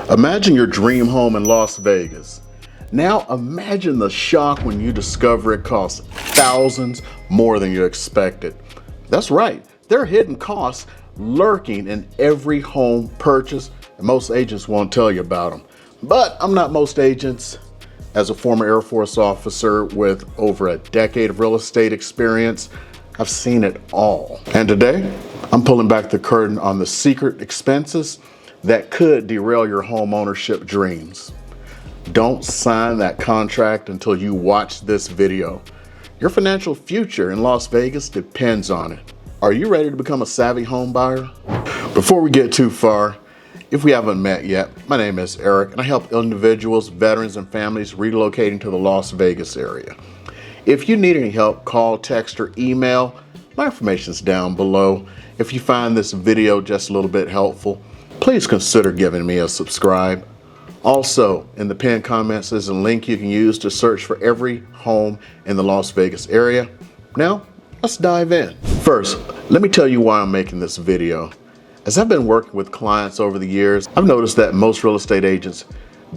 Imagine your dream home in Las Vegas. Now imagine the shock when you discover it costs thousands more than you expected. That's right, there are hidden costs lurking in every home purchase, and most agents won't tell you about them. But I'm not most agents. As a former Air Force officer with over a decade of real estate experience, I've seen it all. And today, I'm pulling back the curtain on the secret expenses that could derail your home ownership dreams. Don't sign that contract until you watch this video. Your financial future in Las Vegas depends on it. Are you ready to become a savvy home buyer? Before we get too far, if we haven't met yet, my name is Eric and I help individuals, veterans, and families relocating to the Las Vegas area. If you need any help, call, text, or email. My information is down below. If you find this video just a little bit helpful, please consider giving me a subscribe. Also, in the pinned comments is a link you can use to search for every home in the Las Vegas area. Now, let's dive in. First, let me tell you why I'm making this video. As I've been working with clients over the years, I've noticed that most real estate agents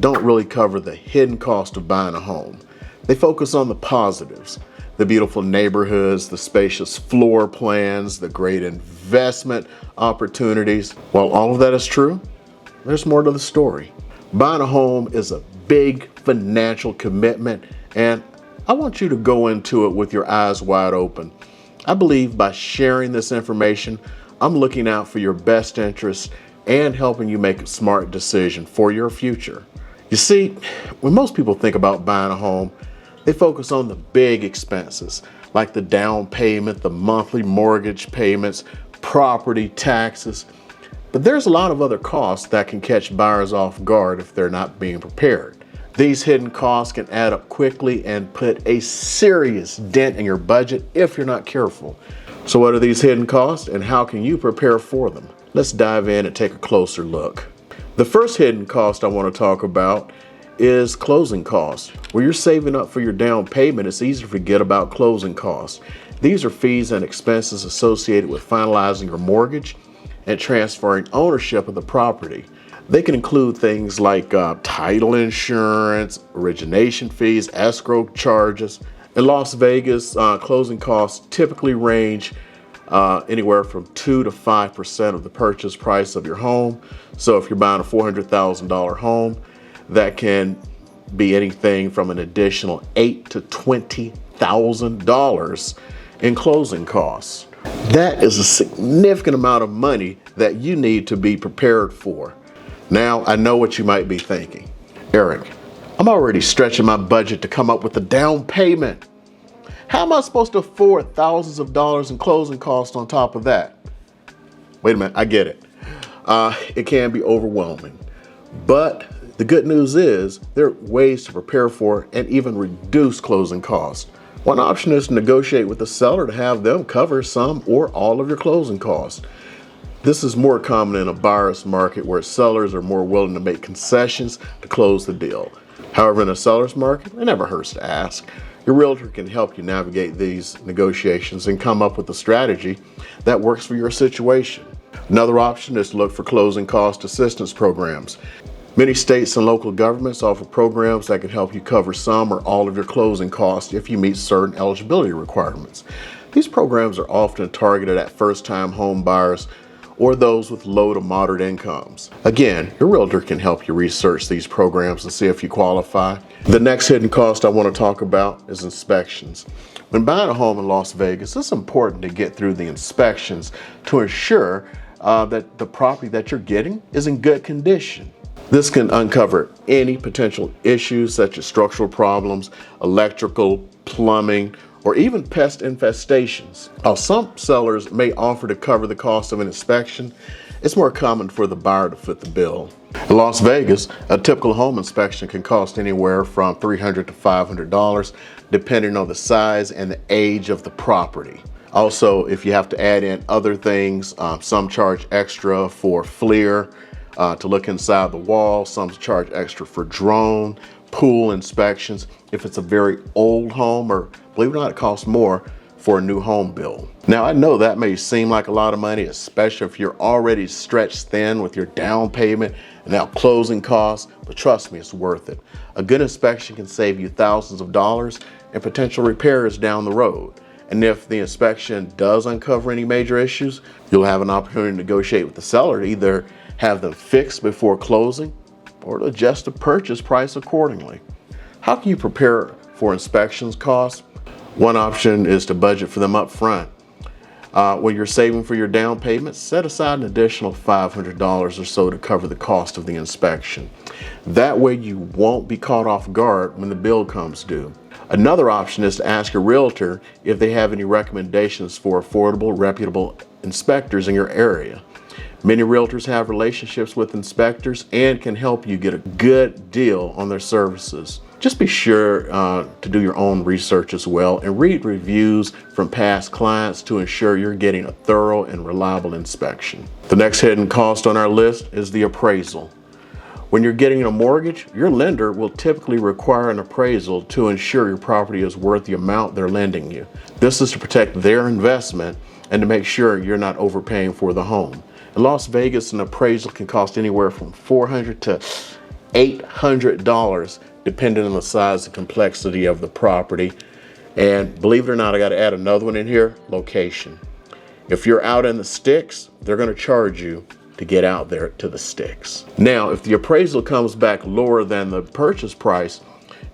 don't really cover the hidden cost of buying a home. They focus on the positives, the beautiful neighborhoods, the spacious floor plans, the great investment opportunities. While all of that is true, there's more to the story. Buying a home is a big financial commitment, and I want you to go into it with your eyes wide open. I believe by sharing this information, I'm looking out for your best interests and helping you make a smart decision for your future. You see, when most people think about buying a home, they focus on the big expenses, like the down payment, the monthly mortgage payments, property taxes. But there's a lot of other costs that can catch buyers off guard if they're not being prepared. These hidden costs can add up quickly and put a serious dent in your budget if you're not careful. So what are these hidden costs and how can you prepare for them? Let's dive in and take a closer look. The first hidden cost I want to talk about is closing costs. When you're saving up for your down payment, it's easy to forget about closing costs. These are fees and expenses associated with finalizing your mortgage and transferring ownership of the property. They can include things like title insurance, origination fees, escrow charges. In Las Vegas, closing costs typically range anywhere from 2 to 5% of the purchase price of your home. So if you're buying a $400,000 home, that can be anything from an additional $8,000 to $20,000 in closing costs. That is a significant amount of money that you need to be prepared for. Now, I know what you might be thinking. Eric, I'm already stretching my budget to come up with a down payment. How am I supposed to afford thousands of dollars in closing costs on top of that? Wait a minute, I get it. It can be overwhelming, but the good news is there are ways to prepare for and even reduce closing costs. One option is to negotiate with the seller to have them cover some or all of your closing costs. This is more common in a buyer's market where sellers are more willing to make concessions to close the deal. However, in a seller's market, it never hurts to ask. Your realtor can help you navigate these negotiations and come up with a strategy that works for your situation. Another option is to look for closing cost assistance programs. Many states and local governments offer programs that can help you cover some or all of your closing costs if you meet certain eligibility requirements. These programs are often targeted at first-time home buyers or those with low to moderate incomes. Again, your realtor can help you research these programs and see if you qualify. The next hidden cost I want to talk about is inspections. When buying a home in Las Vegas, it's important to get through the inspections to ensure that the property that you're getting is in good condition. This can uncover any potential issues such as structural problems, electrical, plumbing, or even pest infestations. While some sellers may offer to cover the cost of an inspection, it's more common for the buyer to foot the bill. In Las Vegas, a typical home inspection can cost anywhere from $300 to $500, depending on the size and the age of the property. Also, if you have to add in other things, some charge extra for FLIR, to look inside the wall. Some charge extra for drone, pool inspections. If it's a very old home, or believe it or not, it costs more for a new home build. Now, I know that may seem like a lot of money, especially if you're already stretched thin with your down payment and now closing costs, but trust me, it's worth it. A good inspection can save you thousands of dollars and potential repairs down the road. And if the inspection does uncover any major issues, you'll have an opportunity to negotiate with the seller to either have them fixed before closing or to adjust the purchase price accordingly. How can you prepare for inspections costs? One option is to budget for them up front. When you're saving for your down payment, set aside an additional $500 or so to cover the cost of the inspection. That way you won't be caught off guard when the bill comes due. Another option is to ask your realtor if they have any recommendations for affordable, reputable inspectors in your area. Many realtors have relationships with inspectors and can help you get a good deal on their services. Just be sure to do your own research as well and read reviews from past clients to ensure you're getting a thorough and reliable inspection. The next hidden cost on our list is the appraisal. When you're getting a mortgage, your lender will typically require an appraisal to ensure your property is worth the amount they're lending you. This is to protect their investment and to make sure you're not overpaying for the home. In Las Vegas, an appraisal can cost anywhere from $400 to $800 depending on the size and complexity of the property. And believe it or not, I got to add another one in here, location. If you're out in the sticks, they're going to charge you to get out there to the sticks. Now, if the appraisal comes back lower than the purchase price,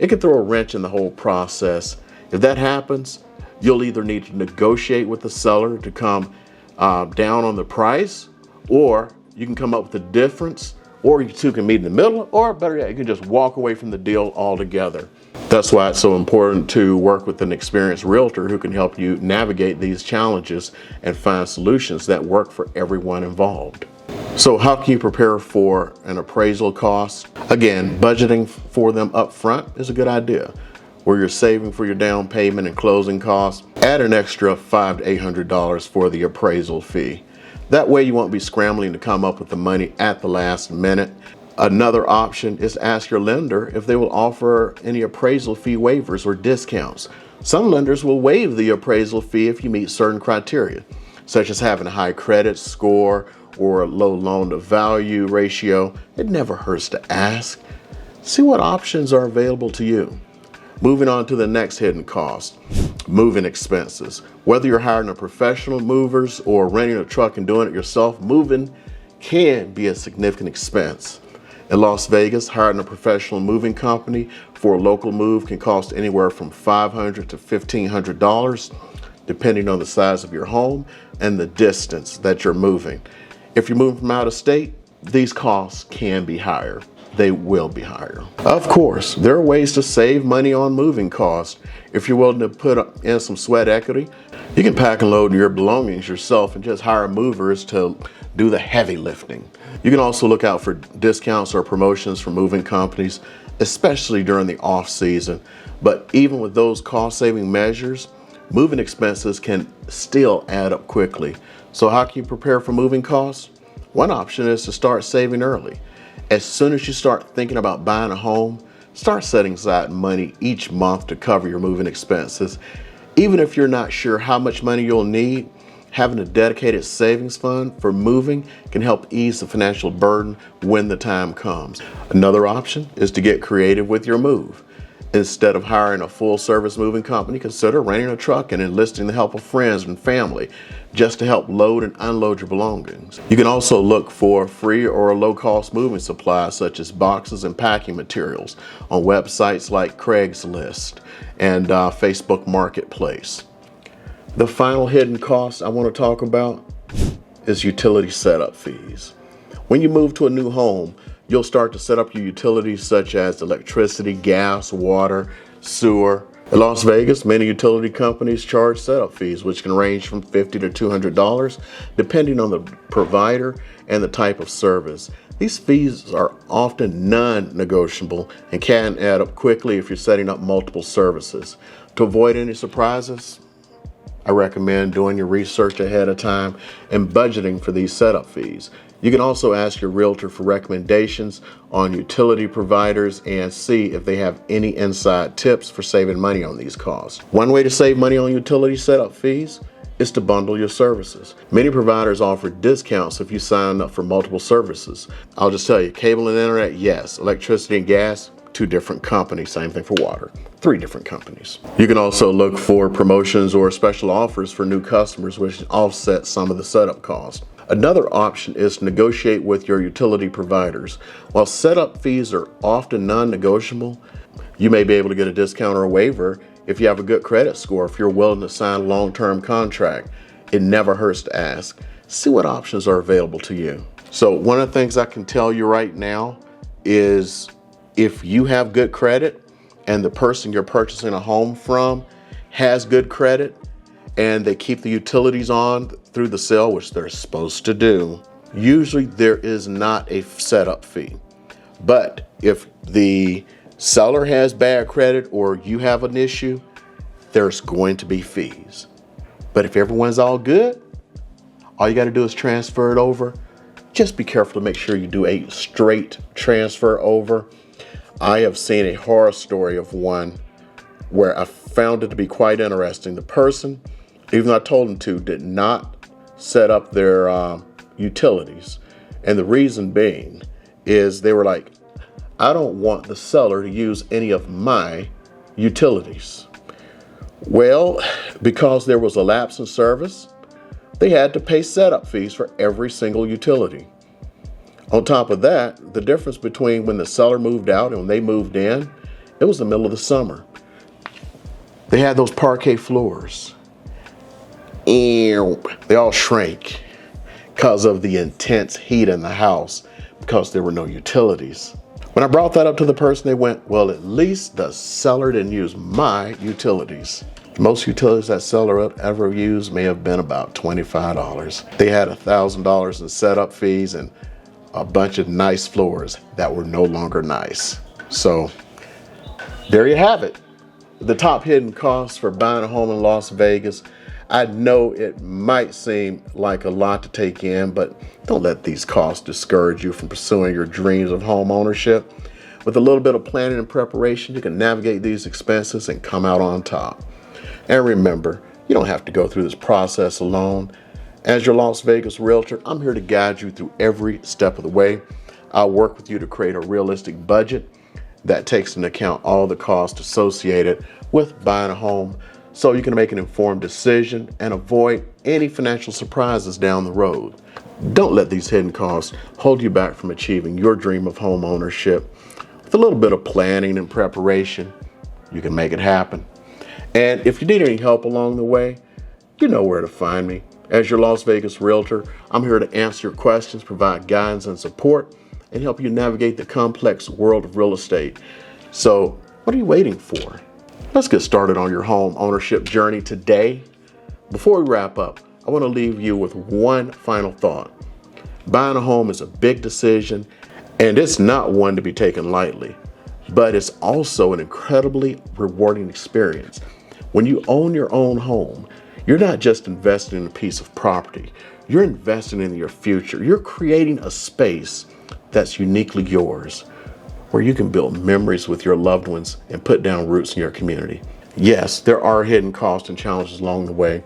it can throw a wrench in the whole process. If that happens, you'll either need to negotiate with the seller to come down on the price, or you can come up with a difference, or you two can meet in the middle, or better yet, you can just walk away from the deal altogether. That's why it's so important to work with an experienced realtor who can help you navigate these challenges and find solutions that work for everyone involved. So how can you prepare for an appraisal cost? Again, budgeting for them up front is a good idea. Where you're saving for your down payment and closing costs, add an extra $500 to $800 for the appraisal fee. That way you won't be scrambling to come up with the money at the last minute. Another option is to ask your lender if they will offer any appraisal fee waivers or discounts. Some lenders will waive the appraisal fee if you meet certain criteria, such as having a high credit score or a low loan to value ratio. It never hurts to ask. See what options are available to you. Moving on to the next hidden cost, moving expenses. Whether you're hiring a professional movers or renting a truck and doing it yourself, moving can be a significant expense. In Las Vegas, hiring a professional moving company for a local move can cost anywhere from $500 to $1,500, depending on the size of your home and the distance that you're moving. If you're moving from out of state, these costs can be higher. They will be higher. Of course, there are ways to save money on moving costs. If you're willing to put in some sweat equity, you can pack and load your belongings yourself and just hire movers to do the heavy lifting. You can also look out for discounts or promotions from moving companies, especially during the off season. But even with those cost-saving measures, moving expenses can still add up quickly. So how can you prepare for moving costs? One option is to start saving early. As soon as you start thinking about buying a home, start setting aside money each month to cover your moving expenses. Even if you're not sure how much money you'll need, having a dedicated savings fund for moving can help ease the financial burden when the time comes. Another option is to get creative with your move. Instead of hiring a full-service moving company, consider renting a truck and enlisting the help of friends and family just to help load and unload your belongings. You can also look for free or low-cost moving supplies such as boxes and packing materials on websites like Craigslist and Facebook Marketplace. The final hidden cost I want to talk about is utility setup fees. When you move to a new home, you'll start to set up your utilities such as electricity, gas, water, sewer. In Las Vegas, many utility companies charge setup fees, which can range from $50 to $200, depending on the provider and the type of service. These fees are often non-negotiable and can add up quickly if you're setting up multiple services. To avoid any surprises, I recommend doing your research ahead of time and budgeting for these setup fees. You can also ask your realtor for recommendations on utility providers and see if they have any inside tips for saving money on these costs. One way to save money on utility setup fees is to bundle your services. Many providers offer discounts if you sign up for multiple services. I'll just tell you, cable and internet, yes. Electricity and gas, 2 different companies. Same thing for water, 3 different companies. You can also look for promotions or special offers for new customers, which offset some of the setup costs. Another option is to negotiate with your utility providers. While setup fees are often non-negotiable, you may be able to get a discount or a waiver if you have a good credit score, if you're willing to sign a long-term contract. It never hurts to ask. See what options are available to you. So one of the things I can tell you right now is if you have good credit and the person you're purchasing a home from has good credit and they keep the utilities on through the sale, which they're supposed to do, usually there is not a setup fee. But if the seller has bad credit or you have an issue, there's going to be fees. But if everyone's all good, all you got to do is transfer it over. Just be careful to make sure you do a straight transfer over. I have seen a horror story of one where I found it to be quite interesting. The person, even though I told them to, did not set up their utilities. And the reason being is they were like, I don't want the seller to use any of my utilities. Well, because there was a lapse in service, they had to pay setup fees for every single utility. On top of that, the difference between when the seller moved out and when they moved in, it was the middle of the summer. They had those parquet floors. They all shrank because of the intense heat in the house because there were no utilities. When I brought that up to the person, they went, well, at least the seller didn't use my utilities. Most utilities that seller ever used may have been about $25. They had $1,000 in setup fees and a bunch of nice floors that were no longer nice. So there you have it. The top hidden costs for buying a home in Las Vegas. I know it might seem like a lot to take in, but don't let these costs discourage you from pursuing your dreams of home ownership. With a little bit of planning and preparation, you can navigate these expenses and come out on top. And remember, you don't have to go through this process alone. As your Las Vegas realtor, I'm here to guide you through every step of the way. I'll work with you to create a realistic budget that takes into account all the costs associated with buying a home, so you can make an informed decision and avoid any financial surprises down the road. Don't let these hidden costs hold you back from achieving your dream of home ownership. With a little bit of planning and preparation, you can make it happen. And if you need any help along the way, you know where to find me. As your Las Vegas realtor, I'm here to answer your questions, provide guidance and support, and help you navigate the complex world of real estate. So, what are you waiting for? Let's get started on your home ownership journey today. Before we wrap up, I want to leave you with one final thought. Buying a home is a big decision, and it's not one to be taken lightly, but it's also an incredibly rewarding experience. When you own your own home, you're not just investing in a piece of property, you're investing in your future. You're creating a space that's uniquely yours, where you can build memories with your loved ones and put down roots in your community. Yes, there are hidden costs and challenges along the way,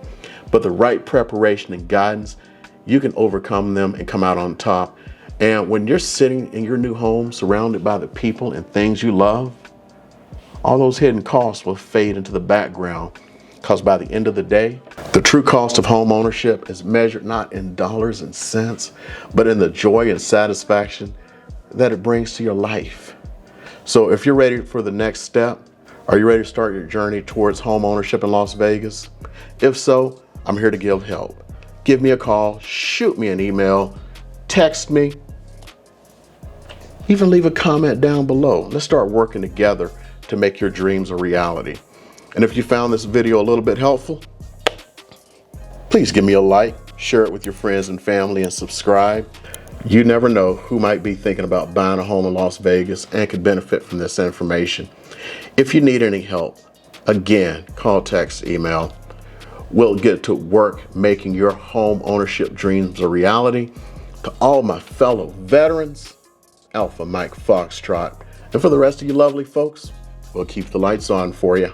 but the right preparation and guidance, you can overcome them and come out on top. And when you're sitting in your new home surrounded by the people and things you love, all those hidden costs will fade into the background, because by the end of the day, the true cost of home ownership is measured not in dollars and cents, but in the joy and satisfaction that it brings to your life. So if you're ready for the next step, are you ready to start your journey towards home ownership in Las Vegas? If so, I'm here to give help. Give me a call, shoot me an email, text me, even leave a comment down below. Let's start working together to make your dreams a reality. And if you found this video a little bit helpful, please give me a like, share it with your friends and family, and subscribe. You never know who might be thinking about buying a home in Las Vegas and could benefit from this information. If you need any help, again, call, text, email. We'll get to work making your home ownership dreams a reality. To all my fellow veterans, Alpha Mike Foxtrot. And for the rest of you lovely folks, we'll keep the lights on for you.